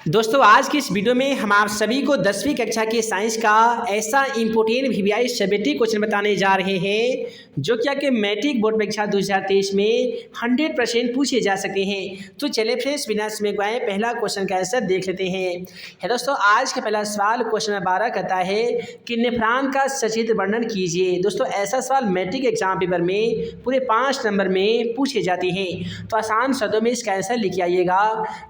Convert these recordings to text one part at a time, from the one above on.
दोस्तों आज की इस वीडियो में हम आप सभी को 10वीं कक्षा के साइंस का ऐसा इम्पोर्टेंट वीवीआई सब्जेक्टिव क्वेश्चन बताने जा रहे हैं जो क्या कि मैट्रिक बोर्ड परीक्षा 2023 में 100% पूछे जा सकते हैं। तो चलिए फ्रेंड्स बिना समय गवाए पहला क्वेश्चन का आंसर देख लेते हैं। है दोस्तों आज का पहला सवाल क्वेश्चन नंबर 12 कहता है कि नेफ्रॉन का सचित्र वर्णन कीजिए। दोस्तों ऐसा सवाल मैट्रिक एग्जाम पेपर में पूरे 5 नंबर में पूछे जाते हैं। तो आसान शब्दों में इसका आंसर लिख आइएगा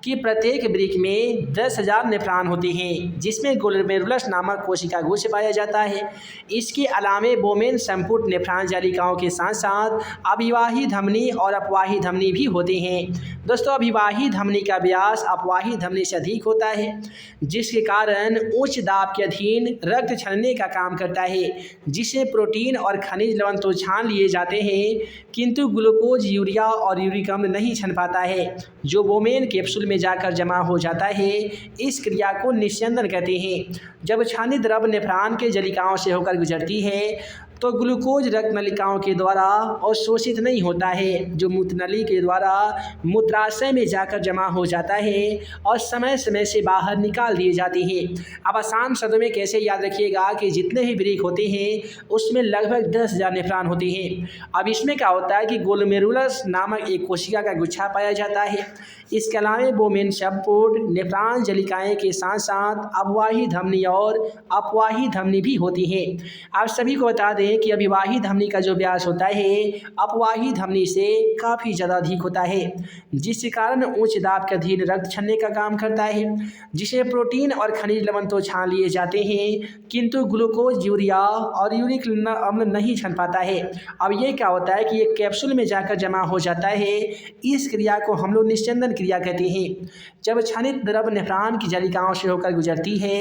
कि प्रत्येक वृक्क में 10,000 नेफ्रॉन होते हैं जिसमें ग्लोमेरुलस नामक कोशिका गुच्छ पाया जाता है। इसके अलावे बोमेन संपुट नेफ्रॉन जालिकाओं के साथ साथ अभिवाही धमनी और अपवाही धमनी भी होते हैं। दोस्तों अभिवाही धमनी का व्यास अपवाही धमनी से अधिक होता है जिसके कारण उच्च दाब के अधीन रक्त छानने का काम करता है जिससे प्रोटीन और खनिज लवण तो छान लिए जाते हैं किंतु ग्लूकोज यूरिया और यूरिक अम्ल नहीं छन पाता है जो बोमेन कैप्सूल में जाकर जमा हो जाता है। इस क्रिया को निस्यंदन कहते हैं। जब छानित द्रव नेफ्रॉन के जलिकाओं से होकर गुजरती है तो ग्लूकोज रक्त नलिकाओं के द्वारा अवशोषित नहीं होता है जो मूत्रनली के द्वारा मूत्राशय में जाकर जमा हो जाता है और समय समय से बाहर निकाल दिए जाते हैं। अब आसान शब्दों में कैसे याद रखिएगा कि जितने भी वृक्क होते हैं उसमें लगभग 10,000 नेफ्रॉन होते हैं। अब इसमें क्या होता है कि ग्लोमेरुलस नामक एक कोशिका का गुच्छा पाया जाता है। इसके अलावा बोमेन संपुट नेफ्रॉन जलिकाएं के साथ साथ अभिवाही धमनी और अपवाही धमनी भी होती हैं। आप सभी को बता दें कि अभिवाही धमनी का जो व्यास होता है अपवाही धमनी से काफ़ी ज़्यादा अधिक होता है जिसके कारण उच्च दाब के अधीन रक्त छानने का काम करता है जिसे प्रोटीन और खनिज लवण तो छान लिए जाते हैं किंतु ग्लूकोज यूरिया और यूरिक अम्ल नहीं छन पाता है। अब ये क्या होता है कि ये कैप्सूल में जाकर जमा हो जाता है। इस क्रिया को हम लोग निस्यंदन क्रिया कहते हैं। जब छानित द्रव नेफ्रॉन की जालिकाओं से होकर गुजरती है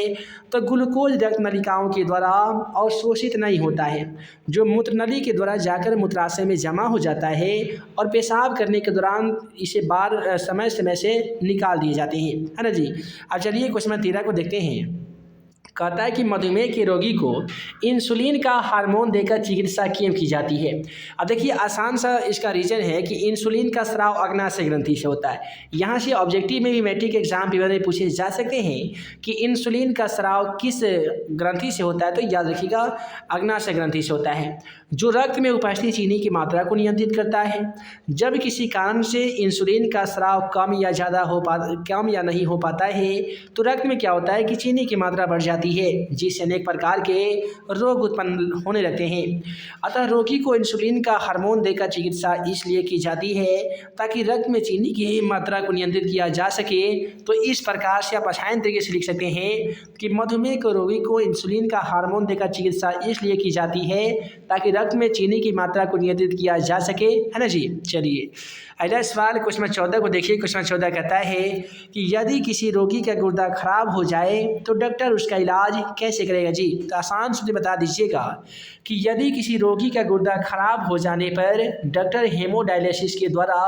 तो ग्लूकोज रक्त नलिकाओं के द्वारा अवशोषित नहीं होता है जो मूत्रनली के द्वारा जाकर मूत्राशय में जमा हो जाता है और पेशाब करने के दौरान इसे बार समय समय से निकाल दिए जाते हैं, है ना जी। अब चलिए क्वेश्चन नंबर 13 को देखते हैं। कहता है कि मधुमेह के रोगी को इंसुलिन का हार्मोन देकर चिकित्सा क्यों की जाती है। अब देखिए आसान सा इसका रीज़न है कि इंसुलिन का स्राव अग्नाशय ग्रंथि से होता है। यहाँ से ऑब्जेक्टिव में भी मैट्रिक एग्जाम पेपर में पूछे जा सकते हैं कि इंसुलिन का स्राव किस ग्रंथि से होता है। तो याद रखिएगा अग्नाशय ग्रंथि से होता है जो रक्त में उपस्थित चीनी की मात्रा को नियंत्रित करता है। जब किसी कारण से इंसुलिन का स्राव कम या नहीं हो पाता है तो रक्त में क्या होता है कि चीनी की मात्रा बढ़ जाती है जिससे अनेक प्रकार के रोग उत्पन्न होने लगते हैं। अतः रोगी को इंसुलिन का हार्मोन देकर चिकित्सा इसलिए की जाती है ताकि रक्त में चीनी की मात्रा को नियंत्रित किया जा सके। तो इस प्रकार से आप आसान तरीके से लिख सकते हैं कि मधुमेह के रोगी को इंसुलिन का हार्मोन देकर चिकित्सा इसलिए की जाती है ताकि रक्त में चीनी की मात्रा को नियंत्रित किया जा सके, है ना जी। चलिए अगला सवाल क्वेश्चन नंबर 14 को देखिए। क्वेश्चन नंबर 14 कहता है कि यदि किसी रोगी का गुर्दा खराब हो जाए तो डॉक्टर उसका इलाज कैसे करेगा जी। तो आसान से बता दीजिएगा कि यदि किसी रोगी का गुर्दा खराब हो जाने पर डॉक्टर हेमोडायलिसिस के द्वारा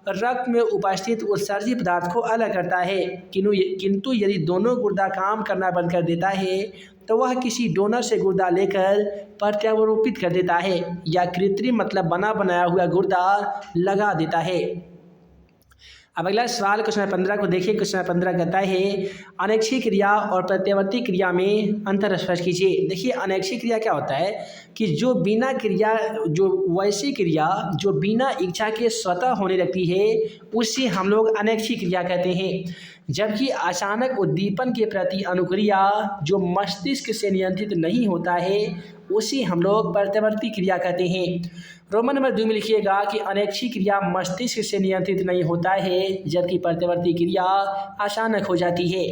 रक्त में उपस्थित उत्सर्जित पदार्थ को अलग करता है किंतु यदि दोनों गुर्दा काम करना बंद कर देता है तो वह किसी डोनर से गुर्दा लेकर प्रत्यारोपित कर देता है या कृत्रिम मतलब बना बनाया हुआ गुर्दा लगा देता है। अब अगला सवाल क्वेश्चन नंबर 15 को देखिए। क्वेश्चन नंबर 15 कहता है अनैच्छिक क्रिया और प्रत्यावर्ती क्रिया में अंतर स्पष्ट कीजिए। देखिए अनैच्छिक क्रिया क्या होता है कि जो वैसी क्रिया जो बिना इच्छा के स्वतः होने लगती है उसे हम लोग अनैच्छिक क्रिया कहते हैं। जबकि अचानक उद्दीपन के प्रति अनुक्रिया जो मस्तिष्क से नियंत्रित नहीं होता है उसे हम लोग प्रत्यावर्ती क्रिया कहते हैं। रोमन नंबर 2 में लिखिएगा कि अनैच्छिक क्रिया मस्तिष्क से नियंत्रित नहीं होता है जबकि प्रत्यावर्ती क्रिया अचानक हो जाती है।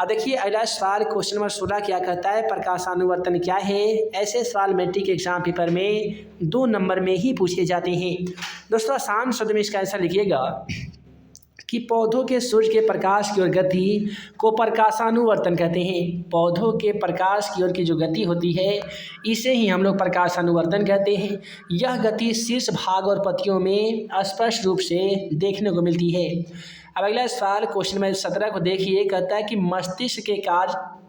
अब देखिए अगला सवाल क्वेश्चन नंबर 16 क्या कहता है प्रकाशानुवर्तन क्या है। ऐसे सवाल मैट्रिक एग्जाम पेपर में 2 नंबर में ही पूछे जाते हैं। दोस्तों आसान शब्द में इसका आंसर लिखिएगा कि पौधों के सूर्य के प्रकाश की ओर गति को प्रकाशानुवर्तन कहते हैं। पौधों के प्रकाश की ओर की जो गति होती है इसे ही हम लोग प्रकाशानुवर्तन कहते हैं। यह गति शीर्ष भाग और पत्तियों में स्पष्ट रूप से देखने को मिलती है। अब अगला सवाल क्वेश्चन नंबर 17 को देखिए, कहता है कि मस्तिष्क के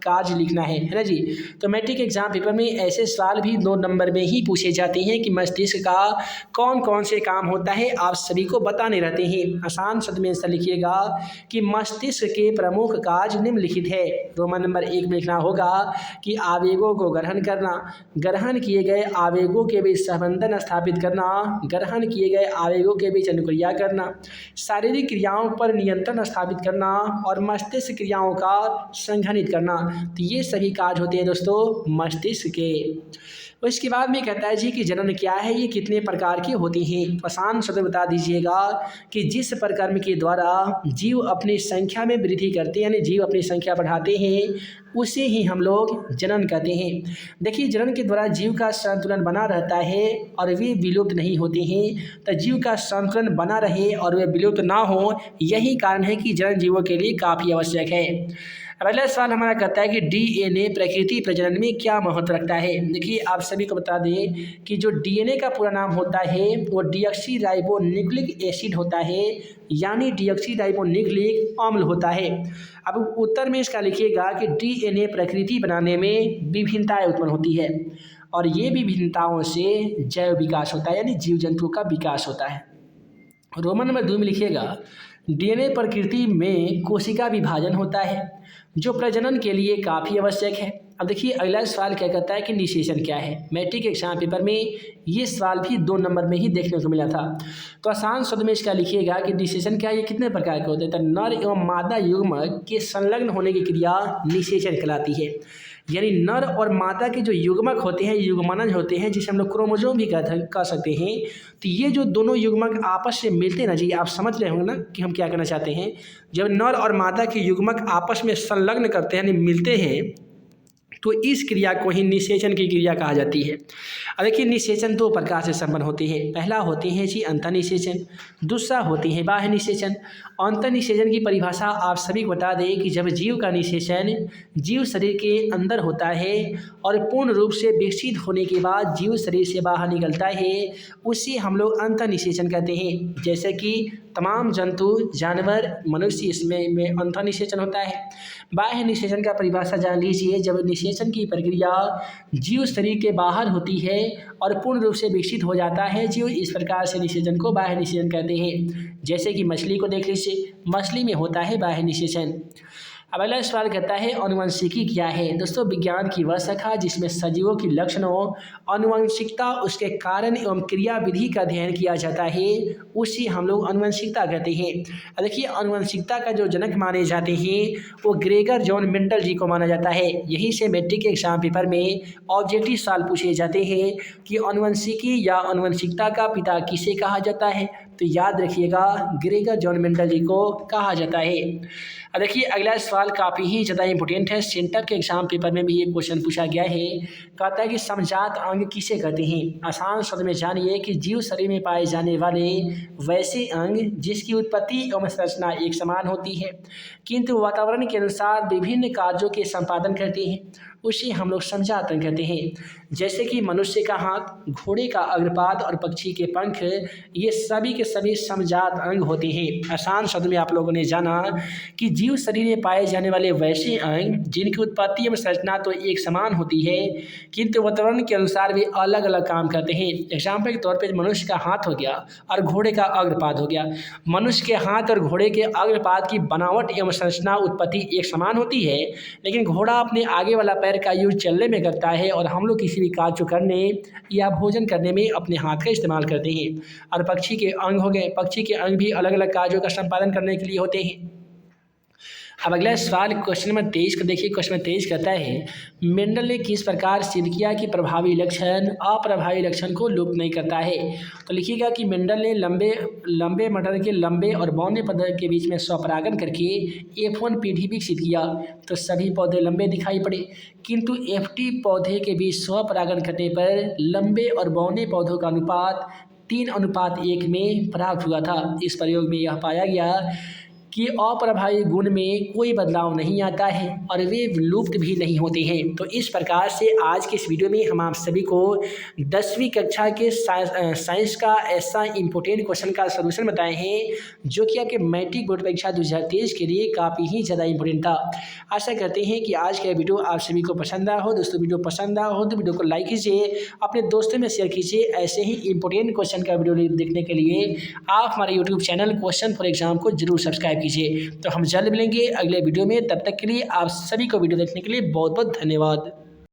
कार्य लिखना है ना जी। तो मैट्रिक एग्जाम पेपर में ऐसे सवाल भी 2 नंबर में ही पूछे जाते हैं कि मस्तिष्क का कौन कौन से काम होता है, आप सभी को बताने रहते हैं। आसान शब्द में आंसर लिखिएगा कि मस्तिष्क के प्रमुख कार्य निम्नलिखित है। रोमन नंबर 1 में लिखना होगा कि आवेगों को ग्रहण करना, ग्रहण किए गए आवेगों के बीच संबंधन स्थापित करना, ग्रहण किए गए आवेगों के बीच अनुक्रिया करना, शारीरिक क्रियाओं पर नियंत्रण स्थापित करना और मस्तिष्क क्रियाओं का संघनित करना। तो ये सभी कार्य होते हैं दोस्तों मस्तिष्क के। उसके बाद में कहता है जी कि जनन क्या है, ये कितने प्रकार की होती हैं। आसान शब्द बता दीजिएगा कि जिस प्रकर्म के द्वारा जीव अपनी संख्या में वृद्धि करते हैं, यानी जीव अपनी संख्या बढ़ाते हैं, उसे ही हम लोग जनन कहते हैं। देखिए, जनन के द्वारा जीव का संतुलन बना रहता है और वे विलुप्त नहीं होते हैं। तो जीव का संतुलन बना रहे और वे विलुप्त ना हो, यही कारण है कि जनन जीवों के लिए काफ़ी आवश्यक है। अगला सवाल हमारा कहता है कि डीएनए प्रकृति प्रजनन में क्या महत्व रखता है। देखिए, आप सभी को बता दें कि जो डीएनए का पूरा नाम होता है वो डीऑक्सीराइबोन्यूक्लिक एसिड होता है, यानी डीऑक्सीराइबोन्यूक्लिक अम्ल होता है। अब उत्तर में इसका लिखिएगा कि डीएनए प्रकृति बनाने में विभिन्नताएं उत्पन्न होती है और ये विभिन्नताओं से जैव विकास होता है, यानी जीव जंतुओं का विकास होता है। रोमन नंबर 2 में लिखिएगा डीएनए प्रकृति में कोशिका विभाजन होता है जो प्रजनन के लिए काफ़ी आवश्यक है। अब देखिए, अगला सवाल क्या कहता है कि निषेचन क्या है। मैट्रिक एग्जाम पेपर में ये सवाल भी 2 नंबर में ही देखने को मिला था। तो आसान शब्द में इसका लिखिएगा कि निषेचन क्या है, ये कितने प्रकार के होते हैं। तो नर एवं मादा युग्मक के संलग्न होने की क्रिया निषेचन कहलाती है। यानी नर और मादा के जो युग्मक होते हैं, युग्मनज होते हैं, जिसे हम लोग क्रोमोसोम भी कह सकते हैं। तो ये जो दोनों युग्मक आपस से मिलते हैं ना जी, आप समझ रहे होंगे ना कि हम क्या कहना चाहते हैं। जब नर और मादा के युग्मक आपस में संलग्न करते हैं, यानी मिलते हैं, तो इस क्रिया को ही निषेचन की क्रिया कहा जाती है। अब देखिए, निषेचन 2 प्रकार से संपन्न होते हैं। पहला होते हैं जी अंतःनिषेचन, दूसरा होते हैं बाह्य निषेचन। अंतःनिषेचन की परिभाषा आप सभी को बता दें कि जब जीव का निषेचन जीव शरीर के अंदर होता है और पूर्ण रूप से विकसित होने के बाद जीव शरीर से बाहर निकलता है, उसे हम लोग अंतःनिषेचन कहते हैं। जैसे कि तमाम जंतु, जानवर, मनुष्य, इसमें अंतःनिषेचन होता है। बाह्य निषेचन का परिभाषा जान लीजिए, जब निषेचन की प्रक्रिया जीव शरीर के बाहर होती है और पूर्ण रूप से विकसित हो जाता है जीव, इस प्रकार से निषेचन को बाह्य निषेचन कहते हैं। जैसे कि मछली को देख लीजिए, मछली में होता है बाह्य निषेचन। अब अगला सवाल कहता है आनुवंशिकी क्या है। दोस्तों, विज्ञान की वह शाखा जिसमें सजीवों की लक्षणों, आनुवंशिकता, उसके कारण एवं क्रिया विधि का अध्ययन किया जाता है, उसी हम लोग आनुवंशिकता कहते हैं। अब देखिए, आनुवंशिकता का जो जनक माने जाते हैं वो ग्रेगर जॉन मेंडल जी को माना जाता है। यहीं से मैट्रिक के एग्जाम पेपर में ऑब्जेक्टिव सवाल पूछे जाते हैं कि आनुवंशिकी या आनुवंशिकता का पिता किसे कहा जाता है। तो याद रखिएगा, ग्रेगर जॉन मेंडल जी को कहा जाता है। अब देखिए, अगला सवाल काफ़ी ही ज़्यादा इंपॉर्टेंट है। सेंटर के एग्जाम पेपर में भी ये क्वेश्चन पूछा गया है। कहता है कि समजात अंग किसे कहते हैं। आसान शब्द में जानिए कि जीव शरीर में पाए जाने वाले वैसे अंग जिसकी उत्पत्ति एवं संरचना एक समान होती है किंतु वातावरण के अनुसार विभिन्न कार्यों के संपादन करते हैं, उसे हम लोग समजात अंग कहते हैं। जैसे कि मनुष्य का हाथ, घोड़े का अग्रपाद और पक्षी के पंख, ये सभी के सभी समजात अंग होते हैं। आसान शब्द में आप लोगों ने जाना कि जीव शरीर में पाए जाने वाले वैसे अंग जिनकी उत्पत्ति एवं संरचना तो एक समान होती है किंतु वातावरण के अनुसार वे अलग अलग काम करते हैं। एग्जाम्पल के तौर पर मनुष्य का हाथ हो गया और घोड़े का अग्रपाद हो गया। मनुष्य के हाथ और घोड़े के अग्रपाद की बनावट एवं संरचना उत्पत्ति एक समान होती है, लेकिन घोड़ा अपने आगे वाला पैर का यूज चलने में करता है और हम लोग किसी भी कार्य करने या भोजन करने में अपने हाथ का इस्तेमाल करते हैं। और पक्षी के अंग हो गए, पक्षी के अंग भी अलग अलग कार्यों का संपादन करने के लिए होते हैं। अब अगला सवाल क्वेश्चन नंबर 23 को देखिए। क्वेश्चन नंबर 23 कहता है मेंडल ने किस प्रकार सिद्ध किया कि प्रभावी लक्षण अप्रभावी लक्षण को लुप्त नहीं करता है। तो लिखिएगा कि मेंडल ने लंबे मटर के लंबे और बौने पौधे के बीच में स्वपरागण करके F1 पीढ़ी विकसित किया तो सभी पौधे लंबे दिखाई पड़े, किंतु FT पौधे के बीच स्वपरागण करने पर लंबे और बौने पौधों का अनुपात 3:1 में प्राप्त हुआ था। इस प्रयोग में यह पाया गया कि अप्रभावी गुण में कोई बदलाव नहीं आता है और वे विलुप्त भी नहीं होते हैं। तो इस प्रकार से आज के इस वीडियो में हम आप सभी को 10वीं कक्षा के साइंस का ऐसा इंपॉर्टेंट क्वेश्चन का सलूशन बताए हैं जो कि आपके मैट्रिक बोर्ड परीक्षा 2023 के लिए काफ़ी ही ज़्यादा इंपॉर्टेंट था। आशा करते हैं कि आज का वीडियो आप सभी को पसंद आया हो। दोस्तों वीडियो पसंद आया हो तो वीडियो को लाइक कीजिए, अपने दोस्तों में शेयर कीजिए। ऐसे ही इंपॉर्टेंट क्वेश्चन का वीडियो देखने के लिए आप हमारे YouTube channel question for exam को जरूर सब्सक्राइब कीजिए। तो हम जल्द मिलेंगे अगले वीडियो में, तब तक के लिए आप सभी को वीडियो देखने के लिए बहुत बहुत धन्यवाद।